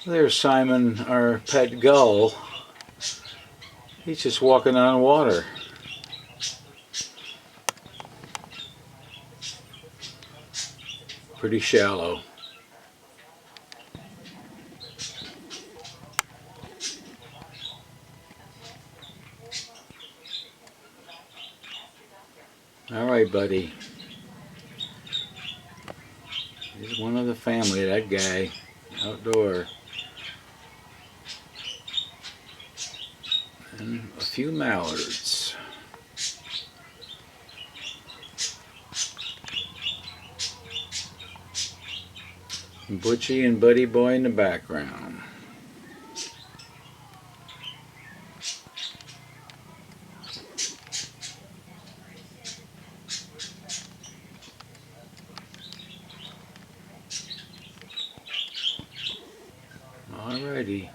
There's Simon, our pet gull. He's just walking on water. Pretty shallow. All right, buddy. He's one of the family, that guy. Outdoor. And a few mallards. Butchie and Buddy Boy in the background. Alrighty.